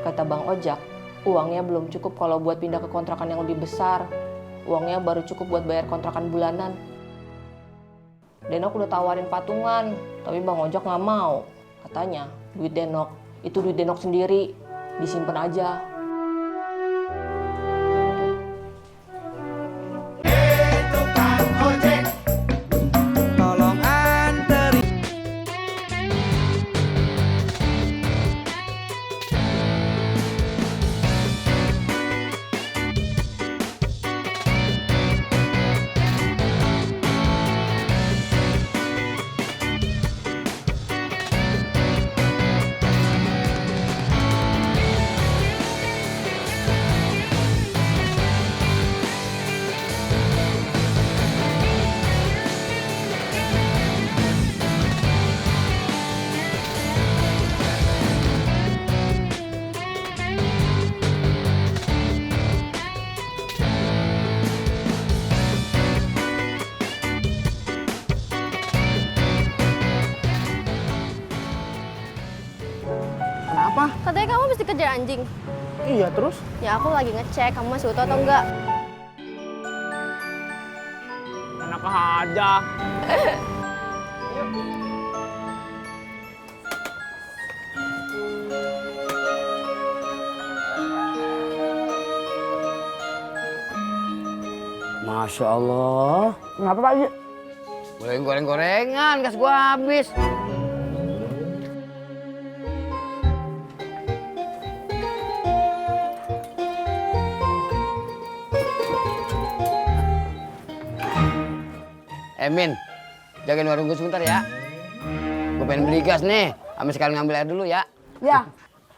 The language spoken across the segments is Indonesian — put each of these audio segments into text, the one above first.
Kata Bang Ojak, uangnya belum cukup kalau buat pindah ke kontrakan yang lebih besar. Uangnya baru cukup buat bayar kontrakan bulanan. Denok udah tawarin patungan, tapi Bang Ojak nggak mau. Katanya, duit Denok, itu duit Denok sendiri, disimpan aja. Kenapa? Katanya kamu mesti kejar anjing. Iya, terus? Ya aku lagi ngecek, kamu masih utuh atau enggak? Enak aja. Masya Allah. Kenapa Pak Haji? Boleh goreng-gorengan, gas gua habis. Min, jagain warung gue sebentar ya. Gue pengen beli gas nih. Sama sekali ngambil air dulu ya. Ya.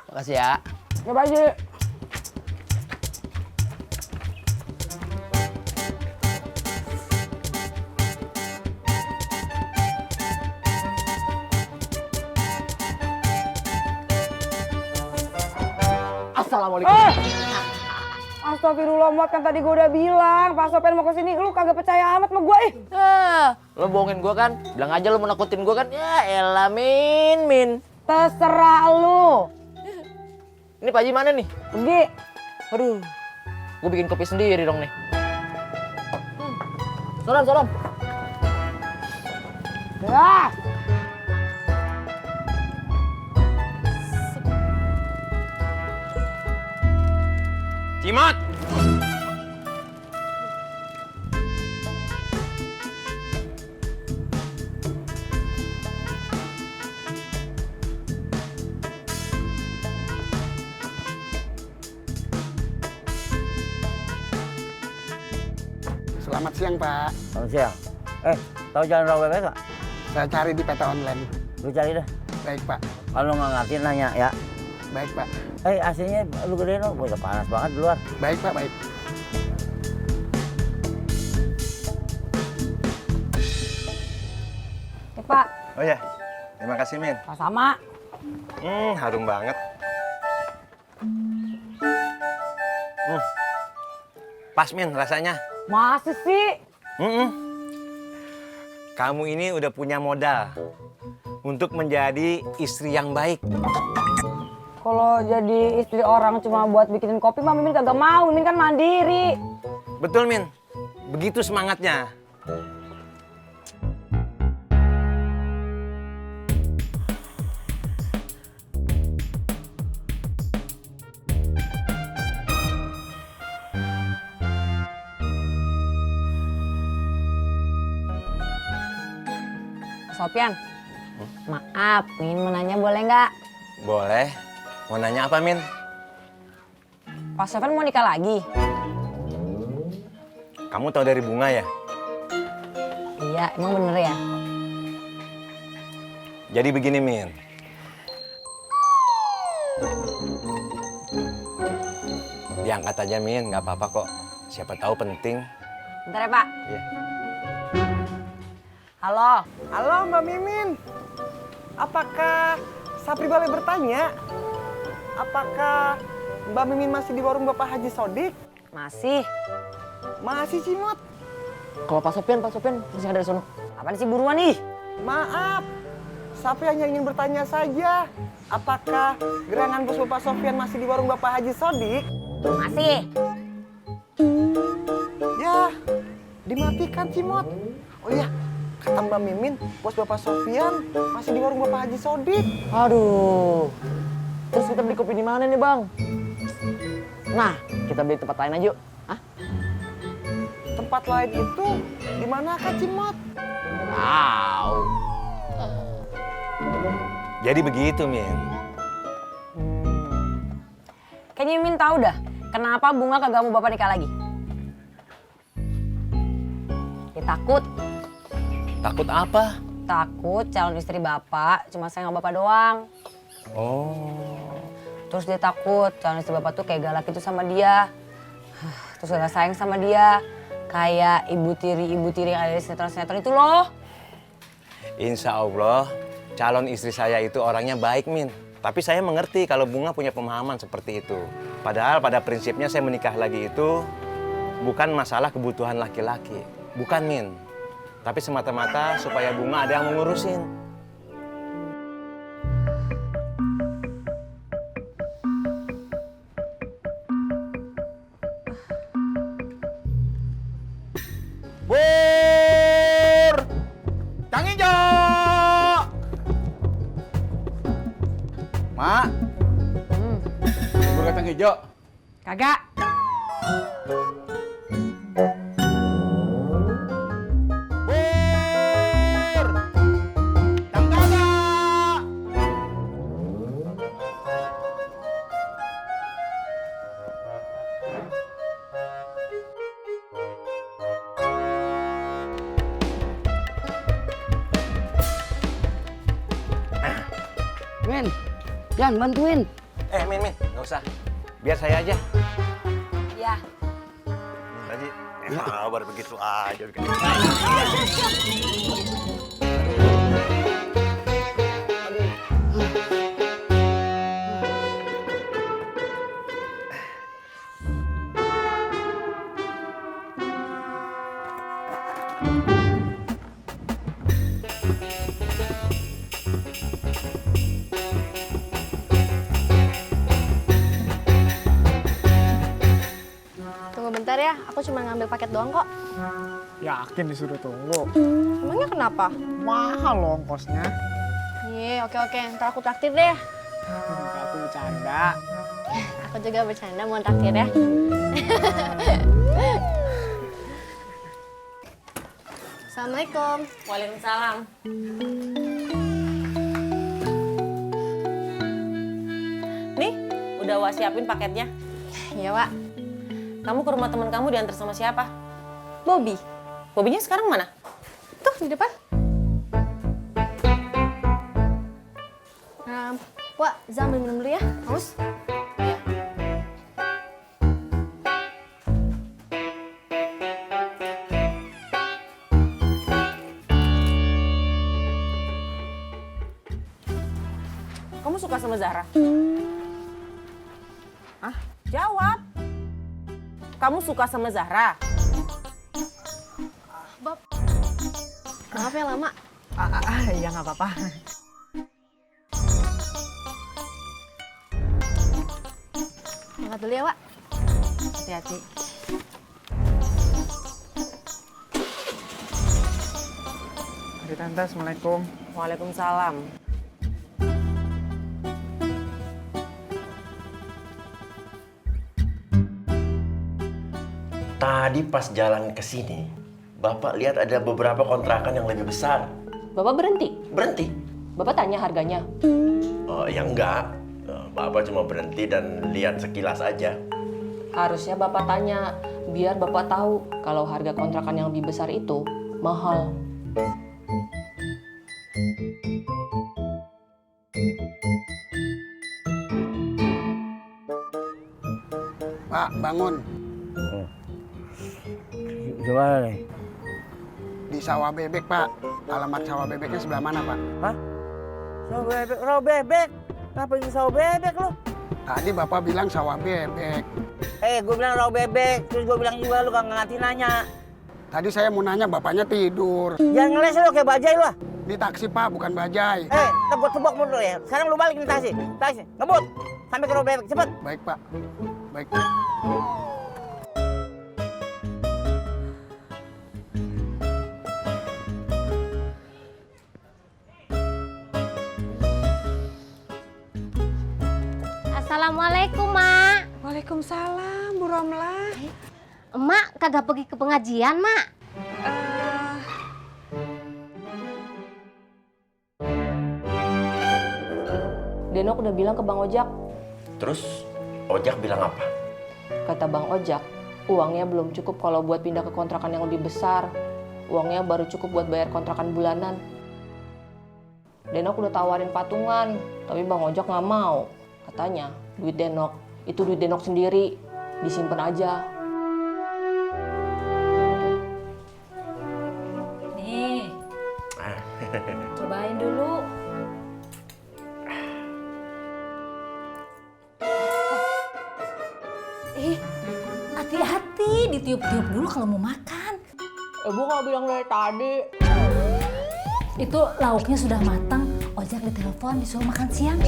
Makasih ya. Ya Pak Haji. Assalamualaikum. Astagfirullah, Mot, kan tadi gue udah bilang Pak Sopen mau kesini, lu kagak percaya amat sama gue. Lo bohongin gue kan? Bilang aja lo mau nakutin gue kan? Ya elah, Min. Terserah lu. Ini Pak Haji mana nih? Pergi. Aduh, gue bikin kopi sendiri dong nih. Salam. Ya. Cimot! Selamat siang, Pak. Selamat siang. Tahu jalan rawa bebek nggak? Saya cari di peta online. Lu cari dah. Baik, Pak. Kalau nggak ngerti nanya ya. Baik, Pak. AC-nya lu gedein lo. Udah panas banget di luar. Baik, Pak. Baik. Pak. Oh ya, terima kasih Min. Sama. Harum banget. Pas Min rasanya. Masih sih? Kamu ini udah punya modal untuk menjadi istri yang baik. Kalau jadi istri orang cuma buat bikinin kopi mah Mimin kagak mau, Mimin kan mandiri. Betul Min, begitu semangatnya. Sopian, maaf, Min mau nanya boleh nggak? Boleh. Mau nanya apa Min? Pak Sopian mau nikah lagi? Kamu tahu dari Bunga ya? Iya, emang bener ya? Jadi begini Min. Diangkat aja Min, nggak apa-apa kok. Siapa tahu penting. Bentar ya Pak. Iya. Halo. Halo, Mbak Mimin. Apakah Sapri boleh bertanya? Apakah Mbak Mimin masih di warung Bapak Haji Sodik? Masih. Masih, Cimot. Kalau Pak Sopian masih ada di sono. Apaan sih buruan nih? Maaf. Sapri hanya ingin bertanya saja, apakah gerangan bos Bapak Sofyan masih di warung Bapak Haji Sodik? Masih. Ya, dimatikan Cimot. Oh iya, kata Mbak Mimin, bos Bapak Sofyan masih di warung Bapak Haji Sodik. Aduh. Terus kita beli kopi di mana nih, Bang? Nah, kita beli tempat lain aja yuk. Hah? Tempat lain itu di manakah Cimot? Wow. Jadi begitu, Min. Kayaknya Mimin tahu dah kenapa Bunga kagak mau Bapak nikah lagi. Ya takut. Takut apa? Takut calon istri Bapak cuma sayang sama Bapak doang. Oh. Terus dia takut calon istri Bapak tuh kayak galak itu sama dia. Terus gak sayang sama dia. Kayak ibu tiri yang ada di sinetron-sinetron itu loh. Insya Allah, calon istri saya itu orangnya baik, Min. Tapi saya mengerti kalau Bunga punya pemahaman seperti itu. Padahal pada prinsipnya saya menikah lagi itu bukan masalah kebutuhan laki-laki. Bukan, Min. Tapi semata-mata supaya Bunga ada yang mengurusin. Pur! Kang Ijo! Mak, bubur kacang hijau. Kagak. Pur! Kang Kakak! Min, Jan bantuin. Min, nggak usah. Biar saya aja. Iya. Tadi, baru begitu aja. Tunggu bentar ya, aku cuma ngambil paket doang kok. Yakin disuruh tunggu. Emangnya kenapa? Mahal loh ongkosnya. Iya, oke. Ntar aku traktir deh. Aku bercanda. Aku juga bercanda mau traktir ya. Assalamualaikum. Waalaikumsalam. Nih, udah Wak siapin paketnya. Iya, Wak. Kamu ke rumah teman kamu diantar sama siapa? Bobby. Bobinya sekarang mana? Tuh, di depan. Wak, Zam minum dulu ya. Haus? Kamu suka sama Zahra? Ah, jawab. Kamu suka sama Zahra? Bob. Maaf ya lama. Ya nggak apa-apa. Angkat dulu ya, Wak. Hati-hati. Mari Tante, Assalamualaikum. Waalaikumsalam. Tadi pas jalan ke sini, Bapak lihat ada beberapa kontrakan yang lebih besar. Bapak berhenti? Berhenti? Bapak tanya harganya? Oh, ya enggak. Bapak cuma berhenti dan lihat sekilas aja. Harusnya Bapak tanya, biar Bapak tahu kalau harga kontrakan yang lebih besar itu mahal. Pak, bangun. Gimana nih? Di sawah bebek, Pak. Alamat sawah bebeknya sebelah mana, Pak? Hah? Sawah bebek? Kenapa ini sawah bebek lo? Tadi Bapak bilang sawah bebek. Gue bilang rawa bebek, terus gue bilang juga lu gak ngerti nanya. Tadi saya mau nanya, Bapaknya tidur. Jangan ngeles lo kayak bajai lo. Ini taksi Pak, bukan bajai. Tebok mundur ya. Sekarang lu balik nih taksi. Taksi, ngebut. Sampai ke rumah bebek, cepet. Baik Pak. Baik. Assalamualaikum, Mak. Waalaikumsalam, Bu Romlah. Emak kagak pergi ke pengajian, Mak? Denok udah bilang ke Bang Ojak. Terus Ojak bilang apa? Kata Bang Ojak, uangnya belum cukup kalau buat pindah ke kontrakan yang lebih besar. Uangnya baru cukup buat bayar kontrakan bulanan. Denok udah tawarin patungan, tapi Bang Ojak nggak mau. Katanya, duit Denok, itu duit Denok sendiri, disimpan aja. Nih, cobain dulu. Hati-hati, ditiup-tiup dulu kalau mau makan. Ibu nggak bilang dari tadi. Itu lauknya sudah matang, Ojak ditelepon disuruh makan siang.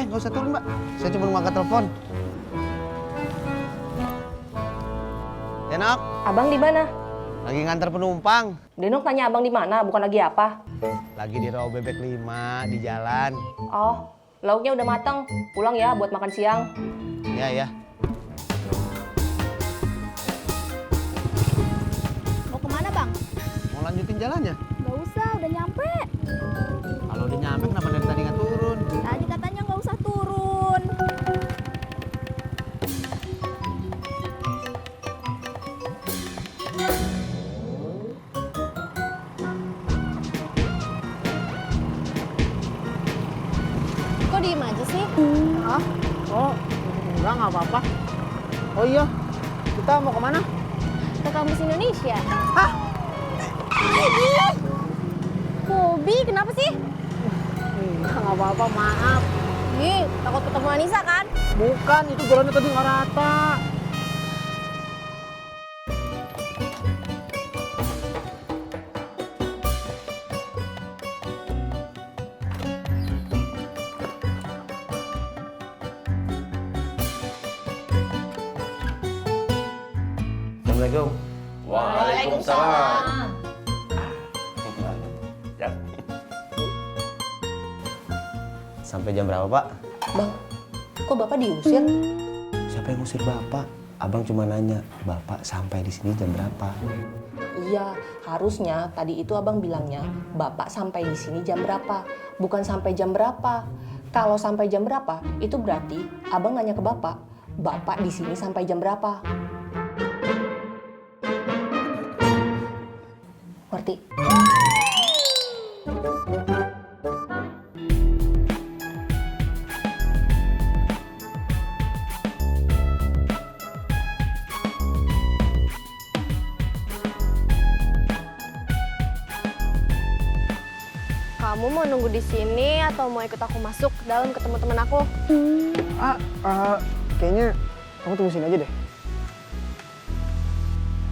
Nggak usah turun, Mbak. Saya cuma mau angkat telepon. Denok, Abang di mana? lagi ngantar penumpang. Denok tanya abang di mana, bukan lagi apa? Lagi di Rawa Bebek 5 di jalan. Oh, lauknya udah matang. Pulang ya buat makan siang. Iya, ya. Mau kemana, Bang? Mau lanjutin jalannya? Gak usah, udah nyampe. Kalau udah nyampe kenapa dari tadi nggak turun? Tadi katanya gak usah turun. Kok diem aja sih? Hah? Oh, enggak apa-apa. Oh iya, kita mau kemana? Ke kampus Indonesia. Hah? Hobi, kenapa sih? Enggak apa-apa, maaf. Ih, takut ketemu Anissa kan? Bukan, itu jalannya tadi nggak rata. Assalamualaikum. Waalaikumsalam. Ya. Sampai jam berapa, Pak? Bang, kok Bapak diusir? Siapa yang ngusir Bapak? Abang cuma nanya, Bapak sampai di sini jam berapa? Iya, harusnya tadi itu abang bilangnya, Bapak sampai di sini jam berapa, bukan sampai jam berapa. Kalau sampai jam berapa, itu berarti abang nanya ke Bapak, Bapak di sini sampai jam berapa. Ngerti? Kamu mau nunggu di sini atau mau ikut aku masuk ke dalam ketemu temen aku? Kayaknya kamu tunggu sini aja deh.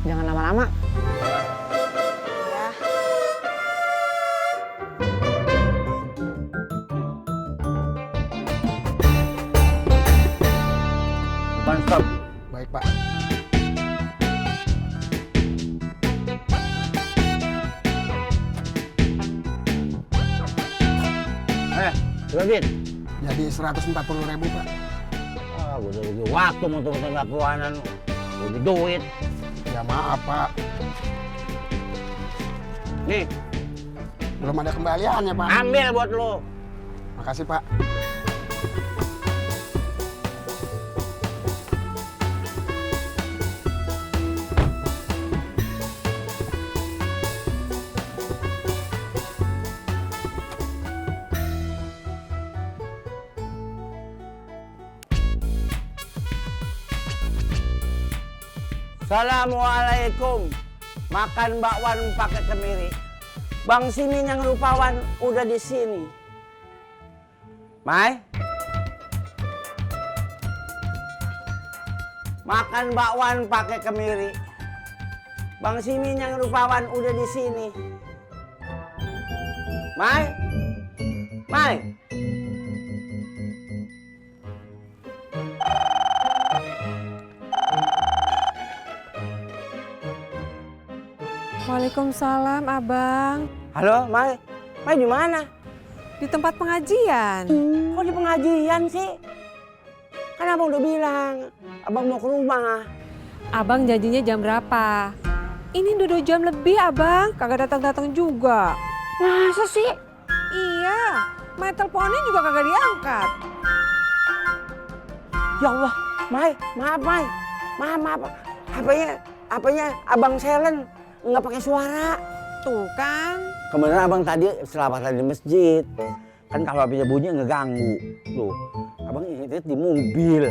Jangan lama-lama. Ya. Depan stop. Baik, Pak. Duit. Jadi 140.000 Pak. Ah, gue udah rugi waktu mau tunggu nggak keluaran. Rugi duit. Ya maaf Pak, Nih, belum ada kembaliannya Pak. ambil buat lo. Makasih Pak. Assalamualaikum. Makan bakwan pakai kemiri. Bang Simin yang rupawan udah di sini. Mai? Makan bakwan pakai kemiri. Bang Simin yang rupawan udah di sini. Mai? Mai? Waalaikumsalam, Abang. Halo, Mai? Mai di mana? Di tempat pengajian. Kok di pengajian sih? Kan abang udah bilang, abang mau ke rumah. Abang janjinya jam berapa? Ini udah 2 jam lebih, Abang. Kagak datang-datang juga. Masa sih? Iya, Mai teleponin juga kagak diangkat. Ya Allah, Mai, maaf Mai. Maaf. Apanya abang silent, nggak pakai suara. Tuh kan. Kebenaran abang tadi selamatan di masjid. Kan kalau apinya bunyi ngeganggu. Tuh, abang inget di mobil.